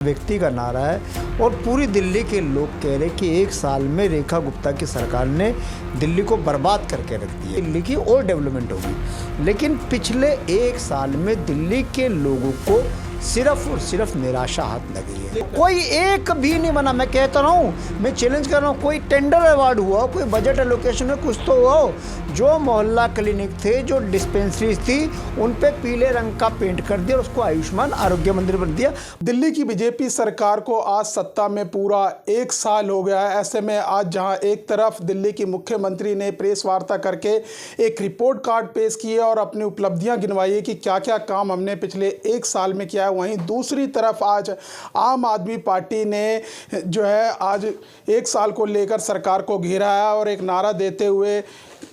व्यक्ति का नारा है और पूरी दिल्ली के लोग कह रहे कि एक साल में रेखा गुप्ता की सरकार ने दिल्ली को बर्बाद करके रख दिया। दिल्ली की और डेवलपमेंट होगी, लेकिन पिछले एक साल में दिल्ली के लोगों को सिर्फ और सिर्फ निराशा हाथ लगी है। कोई एक भी नहीं बना। मैं कहता रहा हूँ, मैं चैलेंज कर रहा हूँ, कोई टेंडर अवार्ड हुआ हो, कोई बजट एलोकेशन में कुछ तो हुआ हो। जो मोहल्ला क्लिनिक थे, जो डिस्पेंसरीज थी, उन पे पीले रंग का पेंट कर दिया और उसको आयुष्मान आरोग्य मंदिर बना दिया। दिल्ली की बीजेपी सरकार को आज सत्ता में पूरा एक साल हो गया है। ऐसे में आज जहां एक तरफ दिल्ली की मुख्यमंत्री ने प्रेस वार्ता करके एक रिपोर्ट कार्ड पेश किए और अपनी उपलब्धियां गिनवाई है कि क्या क्या काम हमने पिछले एक साल में किया है, वहीं दूसरी तरफ आज आम आदमी पार्टी ने जो है आज एक साल को लेकर सरकार को घेरा है और एक नारा देते हुए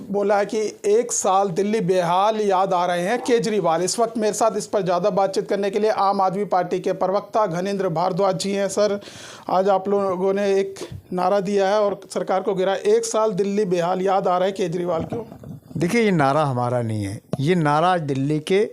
बोला है कि एक साल दिल्ली बेहाल याद आ रहे हैं केजरीवाल। इस वक्त मेरे साथ इस पर ज़्यादा बातचीत करने के लिए आम आदमी पार्टी के प्रवक्ता घनेंद्र भारद्वाज जी हैं। सर, आज आप लोगों ने एक नारा दिया है और सरकार को घेरा, एक साल दिल्ली बेहाल याद आ रहा है केजरीवाल क्यों? देखिए, ये नारा हमारा नहीं है, ये नारा दिल्ली के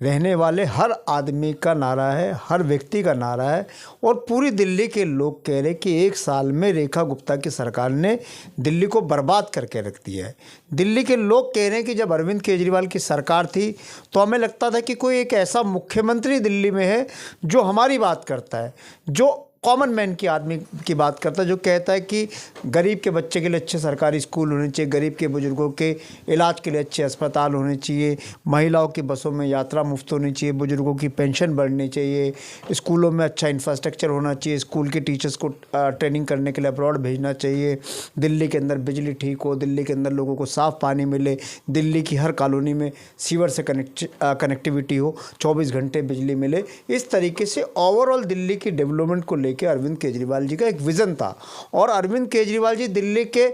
रहने वाले हर आदमी का नारा है, हर व्यक्ति का नारा है। और पूरी दिल्ली के लोग कह रहे कि एक साल में रेखा गुप्ता की सरकार ने दिल्ली को बर्बाद करके रख दिया है। दिल्ली के लोग कह रहे हैं कि जब अरविंद केजरीवाल की सरकार थी तो हमें लगता था कि कोई एक ऐसा मुख्यमंत्री दिल्ली में है जो हमारी बात करता है, जो कॉमन मैन की आदमी की बात करता है, जो कहता है कि गरीब के बच्चे के लिए अच्छे सरकारी स्कूल होने चाहिए, गरीब के बुजुर्गों के इलाज के लिए अच्छे अस्पताल होने चाहिए, महिलाओं की बसों में यात्रा मुफ्त होनी चाहिए, बुजुर्गों की पेंशन बढ़नी चाहिए, स्कूलों में अच्छा इंफ्रास्ट्रक्चर होना चाहिए, स्कूल के टीचर्स को ट्रेनिंग करने के लिए अब्रॉड भेजना चाहिए, दिल्ली के अंदर बिजली ठीक हो, दिल्ली के अंदर लोगों को साफ़ पानी मिले, दिल्ली की हर कॉलोनी में सीवर से कनेक्टिविटी हो, 24 घंटे बिजली मिले। इस तरीके से ओवरऑल दिल्ली की डेवलपमेंट को कि अरविंद केजरीवाल जी का एक विज़न था और अरविंद केजरीवाल जी दिल्ली के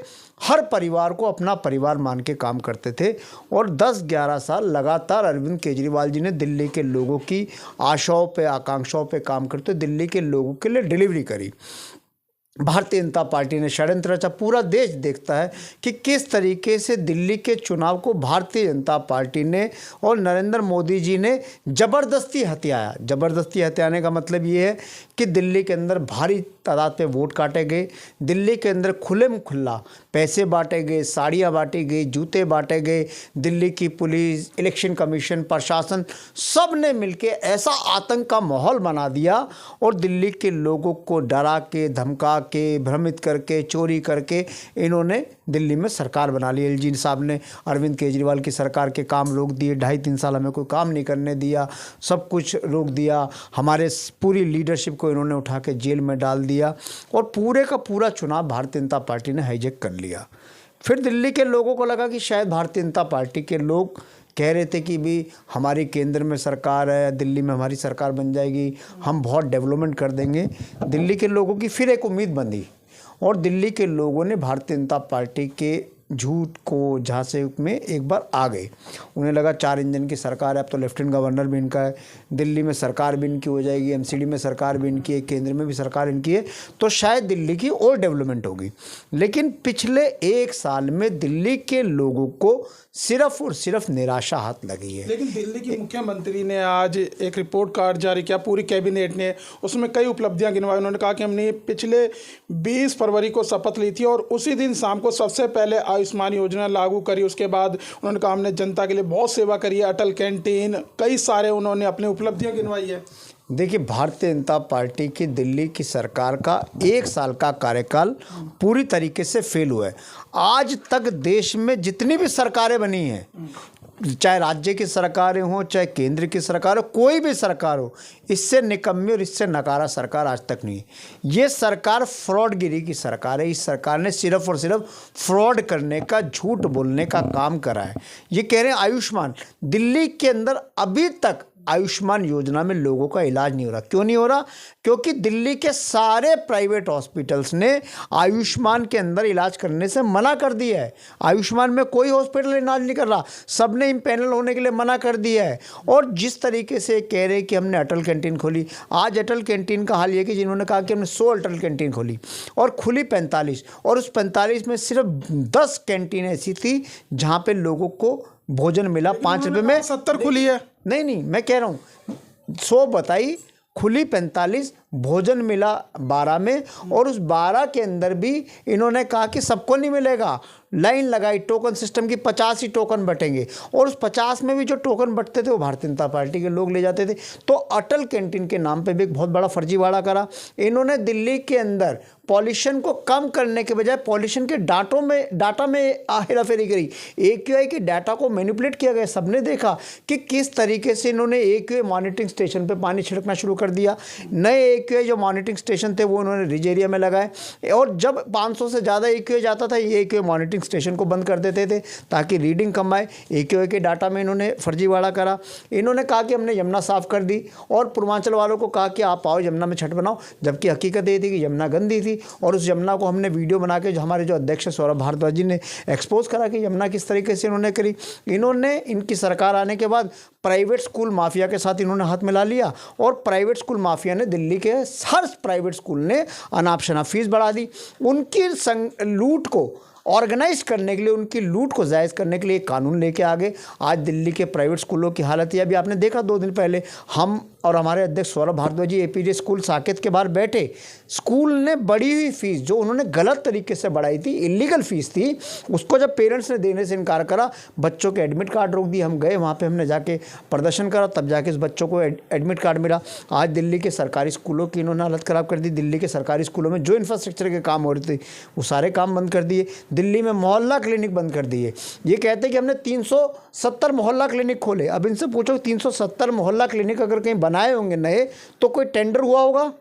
हर परिवार को अपना परिवार मान के काम करते थे और 10-11 साल लगातार अरविंद केजरीवाल जी ने दिल्ली के लोगों की आशाओं पे, आकांक्षाओं पे काम करते दिल्ली के लोगों के लिए डिलीवरी करी। भारतीय जनता पार्टी ने षड्यंत्र रचा। पूरा देश देखता है कि किस तरीके से दिल्ली के चुनाव को भारतीय जनता पार्टी ने और नरेंद्र मोदी जी ने ज़बरदस्ती हथियाया। ज़बरदस्ती हथियाने का मतलब ये है कि दिल्ली के अंदर भारी तादाद पे वोट काटे गए, दिल्ली के अंदर खुले में खुला पैसे बांटे गए, साड़ियाँ बांटी गई, जूते बांटे गए। दिल्ली की पुलिस, इलेक्शन कमीशन, प्रशासन सब ने मिलके ऐसा आतंक का माहौल बना दिया और दिल्ली के लोगों को डरा के, धमका के, भ्रमित करके, चोरी करके इन्होंने दिल्ली में सरकार बना ली। एलजी साहब ने अरविंद केजरीवाल की सरकार के काम रोक दिए, 2.5-3 साल हमें कोई काम नहीं करने दिया, सब कुछ रोक दिया। हमारे पूरी लीडरशिप को इन्होंने उठा के जेल में डाल दिया और पूरे का पूरा चुनाव भारतीय जनता पार्टी ने हाईजैक कर लिया। फिर दिल्ली के लोगों को लगा कि शायद भारतीय जनता पार्टी के लोग कह रहे थे कि भी हमारी केंद्र में सरकार है, दिल्ली में हमारी सरकार बन जाएगी, हम बहुत डेवलपमेंट कर देंगे। दिल्ली के लोगों की फिर एक उम्मीद बंधी और दिल्ली के लोगों ने भारतीय जनता पार्टी के झूठ को झांसे में एक बार आ गए। उन्हें लगा 4 इंजन की सरकार है, अब तो लेफ्टिनेंट गवर्नर भी इनका है, दिल्ली में सरकार भी इनकी हो जाएगी, एमसीडी में सरकार भी इनकी है, केंद्र में भी सरकार इनकी है, तो शायद दिल्ली की और डेवलपमेंट होगी। लेकिन पिछले एक साल में दिल्ली के लोगों को सिर्फ और सिर्फ निराशा हाथ लगी है। लेकिन दिल्ली की मुख्यमंत्री ने आज एक रिपोर्ट कार्ड जारी किया, पूरी कैबिनेट ने, उसमें कई उपलब्धियां गिनवाई। उन्होंने कहा कि हमने पिछले 20 फरवरी को शपथ ली थी और उसी दिन शाम को सबसे पहले आयुष्मान योजना लागू करी। उसके बाद उन्होंने कहा हमने जनता के लिए बहुत सेवा करी है, अटल कैंटीन, कई सारे उन्होंने अपनी उपलब्धियां गिनवाई है। देखिए, भारतीय जनता पार्टी की दिल्ली की सरकार का एक साल का कार्यकाल पूरी तरीके से फेल हुआ है। आज तक देश में जितनी भी सरकारें बनी हैं, चाहे राज्य की सरकारें हों, चाहे केंद्र की सरकार हो, कोई भी सरकार हो, इससे निकम्मी और इससे नकारा सरकार आज तक नहीं है। ये सरकार फ्रॉडगिरी की सरकार है। इस सरकार ने सिर्फ और सिर्फ फ्रॉड करने का, झूठ बोलने का काम करा है। ये कह रहे हैं आयुष्मान, दिल्ली के अंदर अभी तक आयुष्मान योजना में लोगों का इलाज नहीं हो रहा। क्यों नहीं हो रहा? क्योंकि दिल्ली के सारे प्राइवेट हॉस्पिटल्स ने आयुष्मान के अंदर इलाज करने से मना कर दिया है। आयुष्मान में कोई हॉस्पिटल इलाज नहीं कर रहा, सब ने इम्पैनल होने के लिए मना कर दिया है। और जिस तरीके से कह रहे कि हमने अटल कैंटीन खोली, आज अटल कैंटीन का हाल ये कि जिन्होंने कहा कि हमने 100 अटल कैंटीन खोली और खुली 45, और उस 45 में सिर्फ 10 कैंटीन ऐसी थी जहाँ पर लोगों को भोजन मिला 5 रुपये में। 70 खुली है। नहीं, मैं कह रहा हूँ 100 बताई खुली 45, भोजन मिला 12 में, और उस 12 के अंदर भी इन्होंने कहा कि सबको नहीं मिलेगा। लाइन लगाई टोकन सिस्टम की, 50 ही टोकन बटेंगे, और उस 50 में भी जो टोकन बटते थे वो भारतीय जनता पार्टी के लोग ले जाते थे। तो अटल कैंटीन के नाम पे भी एक बहुत बड़ा फर्जीवाड़ा करा इन्होंने। दिल्ली के अंदर पॉल्यूशन को कम करने के बजाय पॉल्यूशन के डाटा में हेराफेरी करी। AQI के डाटा को मैनिपुलेट किया गया। सबने देखा कि किस तरीके से इन्होंने AQI मॉनिटरिंग स्टेशन पे पानी छिड़कना शुरू कर दिया। नए AQI जो मॉनिटरिंग स्टेशन थे वो उन्होंने रिज एरिया में लगाए, और जब 500 से ज़्यादा AQI जाता था ये AQI मॉनिटरिंग स्टेशन को बंद कर देते थे ताकि रीडिंग कम आए। AQI के डाटा में इन्होंने फर्जीवाड़ा करा। इन्होंने कहा कि हमने यमुना साफ़ कर दी, और पूर्वांचल वालों को कहा कि आप आओ यमुना में छठ बनाओ, जबकि हकीकत ये थी कि यमुना गंदी थी। और उस यमुना को हमने वीडियो बना के हमारे जो अध्यक्ष सौरभ भारद्वाज जी ने एक्सपोज करा कि यमुना किस तरीके से इन्होंने करी। इन्होंने इनकी सरकार आने के बाद प्राइवेट स्कूल माफिया के साथ इन्होंने हाथ मिला लिया, और प्राइवेट स्कूल माफिया ने दिल्ली के हर प्राइवेट स्कूल ने अनाप शनाप फीस बढ़ा दी। उनकी लूट को ऑर्गेनाइज करने के लिए, उनकी लूट को जायज़ करने के लिए एक कानून लेके आ गए। आज दिल्ली के प्राइवेट स्कूलों की हालत ये, अभी आपने देखा 2 दिन पहले हम और हमारे अध्यक्ष सौरभ भारद्वाज जी APJ स्कूल साकेत के बाहर बैठे। स्कूल ने बढ़ी हुई फीस जो उन्होंने गलत तरीके से बढ़ाई थी, इलीगल फीस थी, उसको जब पेरेंट्स ने देने से इनकार करा, बच्चों के एडमिट कार्ड रोक दिए। हम गए वहाँ पे, हमने जाके प्रदर्शन करा, तब जाके इस बच्चों को एडमिट कार्ड मिला। आज दिल्ली के सरकारी स्कूलों की इन्होंने हालत ख़राब कर दी। दिल्ली के सरकारी स्कूलों में जो इंफ्रास्ट्रक्चर के काम हो रहे थे वो सारे काम बंद कर दिए। दिल्ली में मोहल्ला क्लिनिक बंद कर दिए। ये कहते हैं कि हमने 370 मोहल्ला क्लिनिक खोले। अब इनसे पूछो 370 मोहल्ला क्लिनिक अगर कहीं बनाए होंगे नए, तो कोई टेंडर हुआ होगा,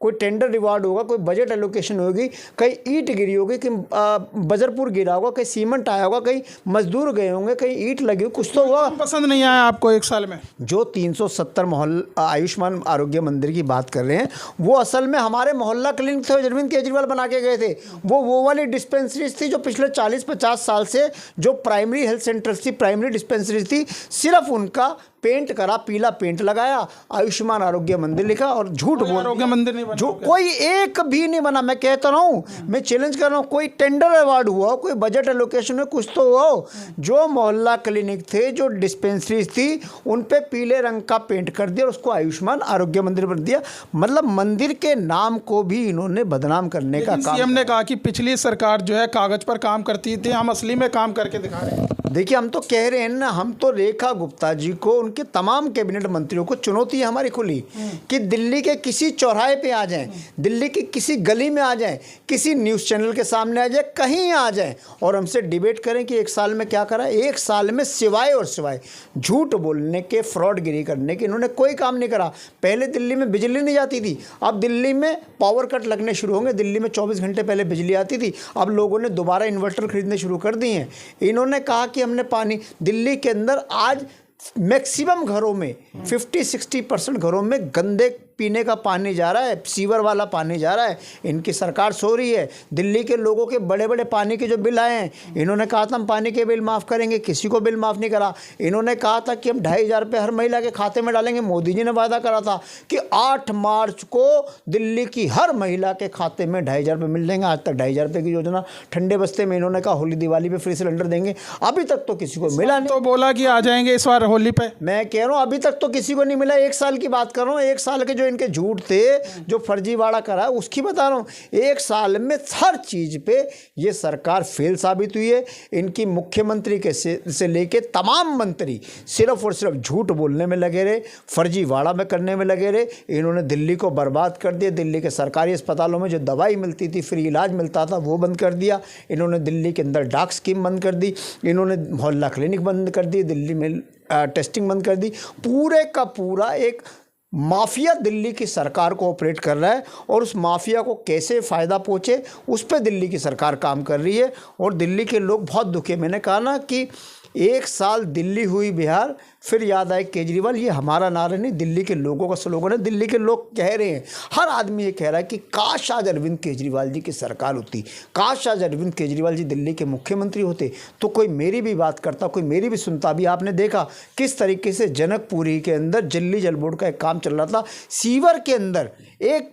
कोई टेंडर रिवार्ड होगा, कोई बजट एलोकेशन होगी, कहीं ईंट गिरी होगी, कहीं बजरपुर गिरा होगा, कहीं सीमेंट आया होगा, कहीं मजदूर गए होंगे, कहीं ईंट लगी हो, कुछ तो हुआ। पसंद नहीं आया आपको 1 साल में? जो 370 मोहल्ला आयुष्मान आरोग्य मंदिर की बात कर रहे हैं, वो असल में हमारे मोहल्ला क्लिनिक थे, अरविंद केजरीवाल बना के गए थे। वो वाली डिस्पेंसरीज थी जो पिछले 40-50 साल से जो प्राइमरी हेल्थ सेंटर्स थी, प्राइमरी डिस्पेंसरीज थी, सिर्फ उनका पेंट करा, पीला पेंट लगाया, आयुष्मान आरोग्य मंदिर लिखा, और झूठ बोल, आरोग्य मंदिर नहीं बना, जो कोई एक भी नहीं बना। मैं कहता रहा हूँ, मैं चैलेंज कर रहा हूँ, कोई टेंडर अवार्ड हुआ, कोई बजट एलोकेशन में कुछ तो हुआ। जो मोहल्ला क्लिनिक थे, जो डिस्पेंसरीज थी, उन पे पीले रंग का पेंट कर दिया और उसको आयुष्मान आरोग्य मंदिर बना दिया। मतलब मंदिर के नाम को भी इन्होंने बदनाम करने का काम। सीएम ने कहा कि पिछली सरकार जो है कागज पर काम करती थी, हम असली में काम करके दिखा रहे हैं। देखिए, हम तो कह रहे हैं ना, हम तो रेखा गुप्ता जी को, उनके तमाम कैबिनेट मंत्रियों को चुनौती है हमारी खुली कि दिल्ली के किसी चौराहे पे आ जाएं, दिल्ली की किसी गली में आ जाएं, किसी न्यूज़ चैनल के सामने आ जाए, कहीं आ जाएं और हमसे डिबेट करें कि 1 साल में क्या करा। 1 साल में सिवाय और सिवाय झूठ बोलने के, फ्रॉडगिरी करने के इन्होंने कोई काम नहीं करा। पहले दिल्ली में बिजली नहीं जाती थी, अब दिल्ली में पावर कट लगने शुरू होंगे। दिल्ली में 24 घंटे पहले बिजली आती थी, अब लोगों ने दोबारा इन्वर्टर खरीदने शुरू कर दिए हैं। इन्होंने कहा कि हमने पानी, दिल्ली के अंदर आज मैक्सिमम घरों में 50-60% घरों में गंदे पीने का पानी जा रहा है, सीवर वाला पानी जा रहा है। इनकी सरकार सो रही है। दिल्ली के लोगों के बड़े बड़े पानी के जो बिल आए हैं, इन्होंने कहा था हम पानी के बिल माफ़ करेंगे, किसी को बिल माफ़ नहीं करा। इन्होंने कहा था कि हम 2,500 रुपये हर महिला के खाते में डालेंगे। मोदी जी ने वादा करा था कि 8 मार्च को दिल्ली की हर महिला के खाते में 2,500 रुपये मिल जाएंगे। आज तक 2,500 रुपये की योजना ठंडे बस्ते में इन्होंने कहा होली दिवाली पे फ्री सिलेंडर देंगे, अभी तक तो किसी को मिला नहीं। तो बोला कि आ जाएंगे इस बार होली पे, मैं कह रहा हूँ अभी तक तो किसी को नहीं मिला। 1 साल की बात कर रहा हूँ, 1 साल के जो इनके झूठ थे, जो फर्जीवाड़ा करा, उसकी बता रहा हूँ। 1 साल में हर चीज पे ये सरकार फेल साबित हुई है। इनकी मुख्यमंत्री के से लेके तमाम मंत्री सिर्फ और सिर्फ झूठ बोलने में लगे रहे, फर्जीवाड़ा में करने में लगे रहे। इन्होंने दिल्ली को बर्बाद कर दिया। दिल्ली के सरकारी अस्पतालों में जो दवाई मिलती थी, फ्री इलाज मिलता था, वो बंद कर दिया। इन्होंने दिल्ली के अंदर डाक स्कीम बंद कर दी, इन्होंने मोहल्ला क्लिनिक बंद कर दी, दिल्ली में टेस्टिंग बंद कर दी। पूरे का पूरा एक माफिया दिल्ली की सरकार को ऑपरेट कर रहा है, और उस माफिया को कैसे फ़ायदा पहुँचे उस पर दिल्ली की सरकार काम कर रही है। और दिल्ली के लोग बहुत दुखी हैं। मैंने कहा ना कि 1 साल दिल्ली हुई बिहार, फिर याद आए केजरीवाल। ये हमारा नारा नहीं, दिल्ली के लोगों का स्लोगन है। दिल्ली के लोग कह रहे हैं, हर आदमी ये कह रहा है कि काश आज अरविंद केजरीवाल जी की सरकार होती, काश आज अरविंद केजरीवाल जी दिल्ली के मुख्यमंत्री होते, तो कोई मेरी भी बात करता, कोई मेरी भी सुनता। अभी आपने देखा किस तरीके से जनकपुरी के अंदर दिल्ली जल बोर्ड का एक काम चल रहा था। सीवर के अंदर एक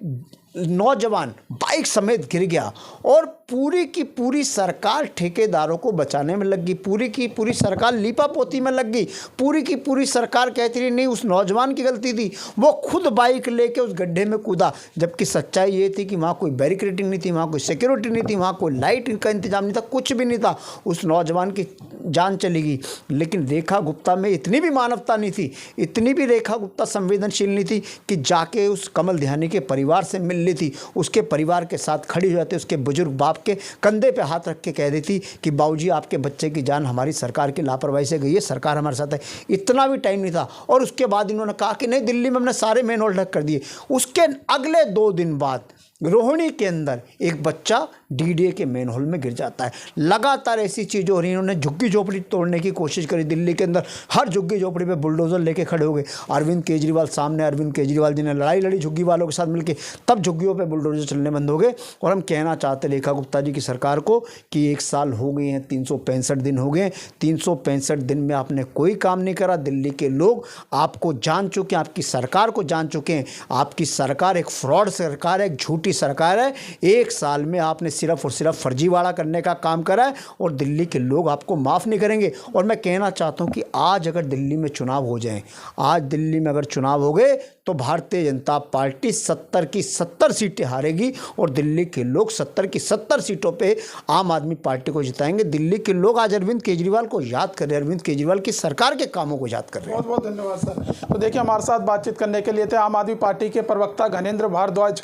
नौजवान बाइक समेत गिर गया और पूरी की पूरी सरकार ठेकेदारों को बचाने में लग गई, पूरी की पूरी सरकार लीपापोती में लग गई, पूरी की पूरी सरकार कहती रही नहीं उस नौजवान की गलती थी, वो खुद बाइक लेके उस गड्ढे में कूदा। जबकि सच्चाई ये थी कि वहाँ कोई बैरिकेडिंग नहीं थी, वहाँ कोई सिक्योरिटी नहीं थी, वहाँ कोई लाइट का इंतजाम नहीं था, कुछ भी नहीं था। उस नौजवान की जान चली गई। लेकिन रेखा गुप्ता में इतनी भी मानवता नहीं थी, इतनी भी रेखा गुप्ता संवेदनशील नहीं थी कि जाके उस कमल ध्यानी के परिवार से मिल लेती, उसके परिवार के साथ खड़ी हो जाती, उसके बुजुर्ग बाप के कंधे पे हाथ रख के कह देती कि बाबूजी आपके बच्चे की जान हमारी सरकार की लापरवाही से गई है, सरकार हमारे साथ है। इतना भी टाइम नहीं था। और उसके बाद इन्होंने कहा कि नहीं दिल्ली में हमने सारे मेन होल ढक कर दिए। उसके अगले 2 दिन बाद रोहिणी के अंदर एक बच्चा डीडीए के मेन हॉल में गिर जाता है। लगातार ऐसी चीज़ें हो रही हैं। इन्होंने झुग्गी झोपड़ी तोड़ने की कोशिश करी दिल्ली के अंदर, हर झुग्गी झोपड़ी पे बुलडोज़र लेके खड़े हो गए। अरविंद केजरीवाल सामने, अरविंद केजरीवाल जी ने लड़ाई लड़ी झुग्गी वालों के साथ मिलकर, तब झुग्गियों पे बुलडोज़र चलने बंद हो गए। और हम कहना चाहते रेखा गुप्ता जी की सरकार को कि 1 साल हो गए हैं, 365 दिन हो गए। 365 दिन में आपने कोई काम नहीं करा। दिल्ली के लोग आपको जान चुके हैं, आपकी सरकार को जान चुके हैं। आपकी सरकार एक फ्रॉड सरकार है, एक झूठी सरकार है। 1 साल में आपने सिर्फ और सिर्फ फर्जीवाड़ा करने का काम करा है और दिल्ली के लोग आपको माफ़ नहीं करेंगे। और मैं कहना चाहता हूं कि आज अगर दिल्ली में चुनाव हो जाए, आज दिल्ली में अगर चुनाव हो गए तो भारतीय जनता पार्टी 70 की 70 सीटें हारेगी और दिल्ली के लोग 70 की 70 सीटों पे आम आदमी पार्टी को जिताएंगे। दिल्ली के लोग आज अरविंद केजरीवाल को याद कर रहे हैं, अरविंद केजरीवाल की सरकार के कामों को याद कर रहे हैं। बहुत बहुत धन्यवाद सर। तो देखिए हमारे साथ बातचीत करने के लिए थे आम आदमी पार्टी के प्रवक्ता घनेंद्र भारद्वाज।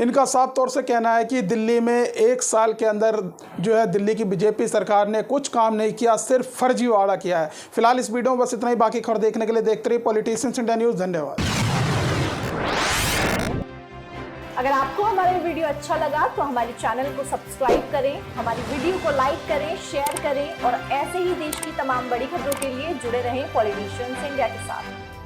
इनका साफ तौर से कहना है कि दिल्ली में 1 साल के अंदर जो है दिल्ली की बीजेपी सरकार ने कुछ काम नहीं किया, सिर्फ फर्जीवाड़ा किया है। फिलहाल इस वीडियो में बस इतना ही। बाकी खबर देखने के लिए देखते रहिए पॉलिटिशियंस इंडिया न्यूज़। धन्यवाद। अगर आपको हमारा वीडियो अच्छा लगा तो हमारे चैनल को सब्सक्राइब करें, हमारी वीडियो को लाइक करें, शेयर करें और ऐसे ही देश की तमाम बड़ी खबरों के लिए जुड़े रहें पॉलिटिशियंस इंडिया के साथ।